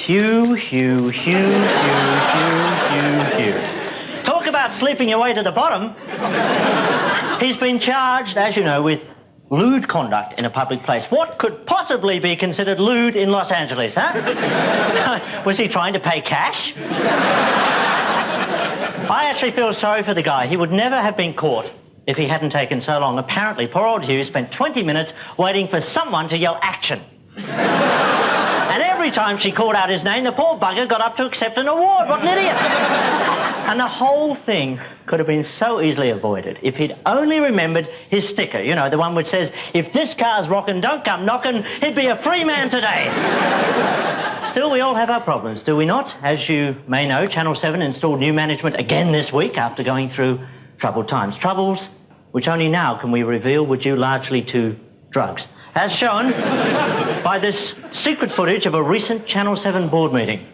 Hugh. Talk about sleeping your way to the bottom. He's been charged, as you know, with lewd conduct in a public place. What could possibly be considered lewd in Los Angeles, huh? Was he trying to pay cash? I actually feel sorry for the guy. He would never have been caught if he hadn't taken so long. Apparently, poor old Hugh spent 20 minutes waiting for someone to yell action. And every time she called out his name, the poor bugger got up to accept an award. What an idiot! And the whole thing could have been so easily avoided if he'd only remembered his sticker. You know, the one which says, if this car's rockin', don't come knockin', he'd be a free man today. Still, we all have our problems, do we not? As you may know, Channel 7 installed new management again this week after going through troubled times. Troubles which only now can we reveal were due largely to drugs. As shown by this secret footage of a recent Channel 7 board meeting.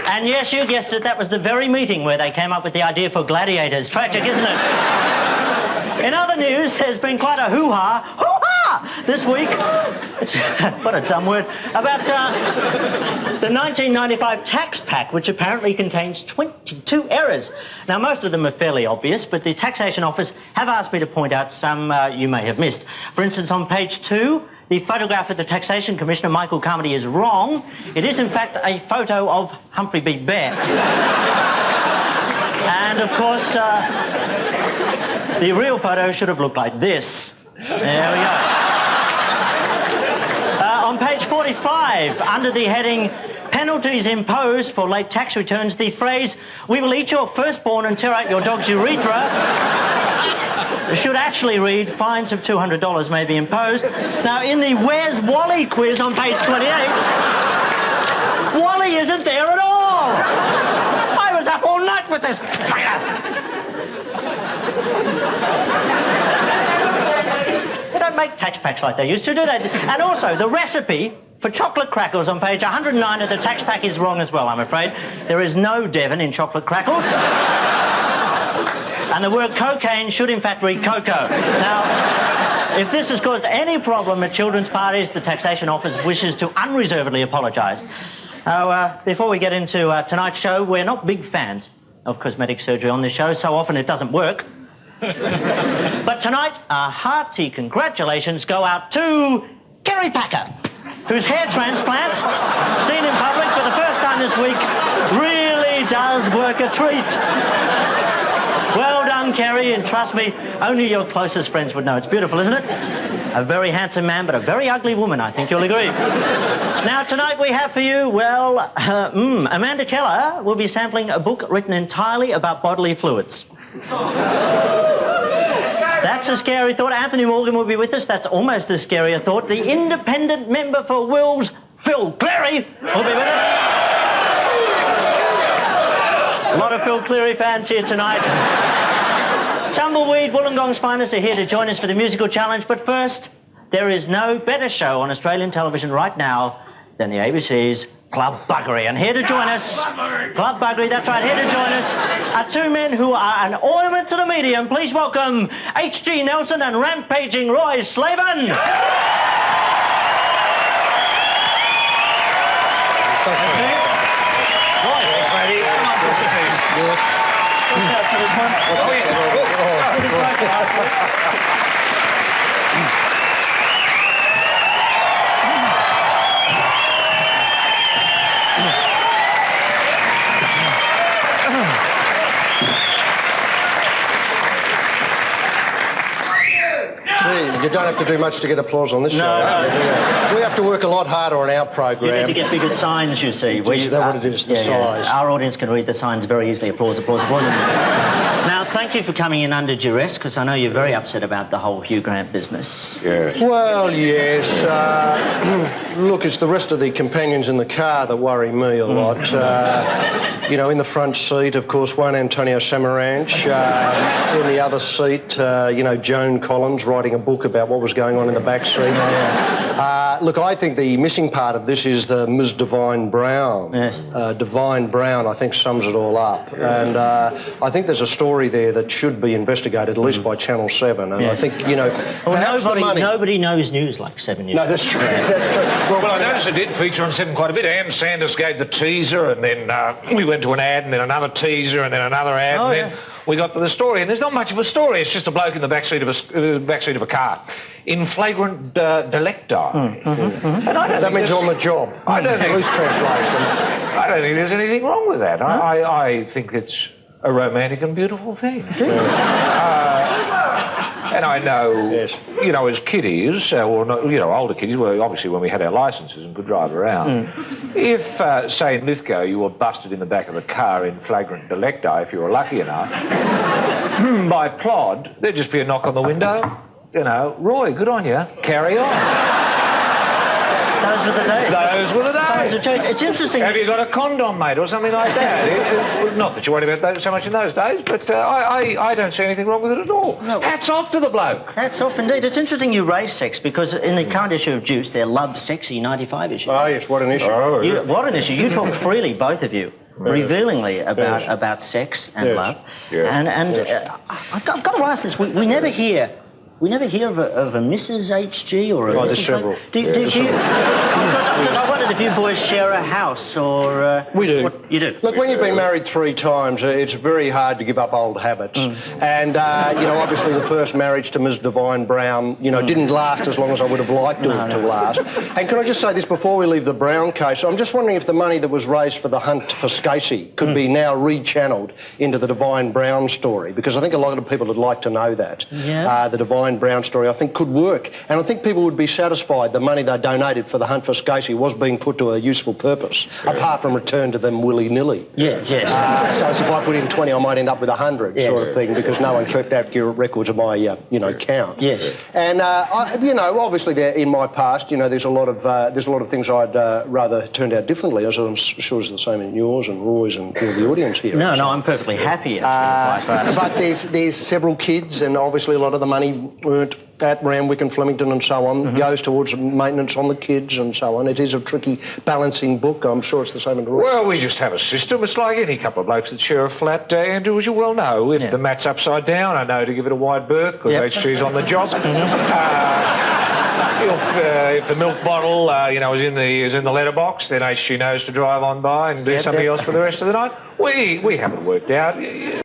And yes, you guessed it, that was the very meeting where they came up with the idea for gladiators. Tragic, isn't it? In other news, there's been quite a hoo-ha this week. What a dumb word. About the 1995 tax pack, which apparently contains 22 errors. Now, most of them are fairly obvious, but the Taxation Office have asked me to point out some you may have missed. For instance, on page 2, the photograph of the Taxation Commissioner, Michael Carmody, is wrong. It is, in fact, a photo of Humphrey B. Bear. And, of course, the real photo should have looked like this. There we go. On page 45, under the heading Penalties Imposed for Late Tax Returns, the phrase, we will eat your firstborn and tear out your dog's urethra, should actually read, fines of $200 may be imposed. Now, in the Where's Wally quiz on page 28, Wally isn't there at all. I was up all night with this bugger. They don't make tax packs like they used to, do they? And also, the recipe for chocolate crackles on page 109 of the tax pack is wrong as well, I'm afraid. There is no Devon in chocolate crackles. And the word cocaine should, in fact, read cocoa. Now, if this has caused any problem at children's parties, the Taxation Office wishes to unreservedly apologise. Now, before we get into tonight's show, we're not big fans of cosmetic surgery on this show. So often it doesn't work. But tonight, our hearty congratulations go out to Kerry Packer, whose hair transplant, seen in public for the first time this week, really does work a treat. Well done, Kerry, and trust me, only your closest friends would know. It's beautiful, isn't it? A very handsome man, but a very ugly woman, I think you'll agree. Now, tonight we have for you, well, Amanda Keller will be sampling a book written entirely about bodily fluids. That's a scary thought. Anthony Morgan will be with us. That's almost as scary a thought. The independent member for Wills, Phil Cleary, will be with us. A lot of Phil Cleary fans here tonight. Tumbleweed, Wollongong's finest are here to join us for the musical challenge. But first, there is no better show on Australian television right now than the ABC's Club Buggery. And here to join us, Club Buggery, that's right, here to join us are two men who are an ornament to the medium. Please welcome H.G. Nelson and rampaging Roy Slaven. You don't have to do much to get applause on this show. No. We have to work a lot harder on our program. You need to get bigger signs, you see. Is that what it is, the size? Yeah. Our audience can read the signs very easily. Applause, applause, applause. Now, thank you for coming in under duress, because I know you're very upset about the whole Hugh Grant business. Yes. Well, yes. Look, it's the rest of the companions in the car that worry me a lot. You know, in the front seat, of course, one Antonio Samaranch. In the other seat, you know, Joan Collins writing a book about what was going on in the back seat. Look, I think the missing part of this is the Ms. Divine Brown. Yes. Divine Brown, I think, sums it all up. And I think there's a story there that should be investigated, at least by Channel 7. And I think, you know, perhaps the money... Nobody knows news like 7 years No, that's true. That's true. Well, I noticed it did feature on 7 quite a bit. Ann Sanders gave the teaser, and then we went to an ad, and then another teaser, and then another ad, and then we got to the story. And there's not much of a story. It's just a bloke in the backseat of a car in flagrant delicti. And I don't That means on the job. I don't think... Loose translation. I don't think there's anything wrong with that. I think it's a romantic and beautiful thing. And I know, you know, as kiddies, or not, you know, older kiddies, well, obviously when we had our licences and could drive around, if, say, in Lithgow, you were busted in the back of a car in flagrant delicti, if you were lucky enough, by plod, there'd just be a knock on the window. You know, Roy, good on you. Carry on. Those were the days. Those were the days. It's interesting. Have you got a condom, mate, or something like that? Not that you worried about those so much in those days, but I don't see anything wrong with it at all. No. Hats off to the bloke. Hats off indeed. It's interesting you raise sex, because in the current issue of Juice, their Love Sexy 95 issue. Oh, yes, what an issue. What an issue. You talk freely, both of you, revealingly about sex and love. Yes. And I've got to ask this. We never hear of a Mrs. HG or a Mrs. There's several. Because I wondered if you boys share a house or... We do. You do? Look, when you've been married 3 times, it's very hard to give up old habits. And, you know, obviously the first marriage to Ms. Divine Brown, you know, didn't last as long as I would have liked it to last. And can I just say this before we leave the Brown case? I'm just wondering if the money that was raised for the hunt for Scacey could be now rechanneled into the Divine Brown story, because I think a lot of people would like to know that. Yeah. The Divine Brown story, I think, could work. And I think people would be satisfied the money they donated for the hunt for Scacey was being put to a useful purpose, apart from return to them willy-nilly. Yeah, yes. So if I put in 20, I might end up with 100 sort of thing, because no one kept accurate records of my, you know, count. Yes. And, you know, obviously there, in my past, you know, there's a lot of things I'd rather turned out differently, as I'm sure is the same in yours and Roy's and all the audience here. No, I'm perfectly happy. But there's several kids, and obviously a lot of the money earned at Randwick and Flemington and so on goes towards maintenance on the kids and so on. It is a tricky balancing book. I'm sure it's the same in Roy. Well, we just have a system. It's like any couple of blokes that share a flat, Andrew, as you well know. If the mat's upside down, I know to give it a wide berth, because HG's on the job. If the milk bottle, you know, is in the letterbox, then HG knows to drive on by and do something else for the rest of the night. We have it worked out.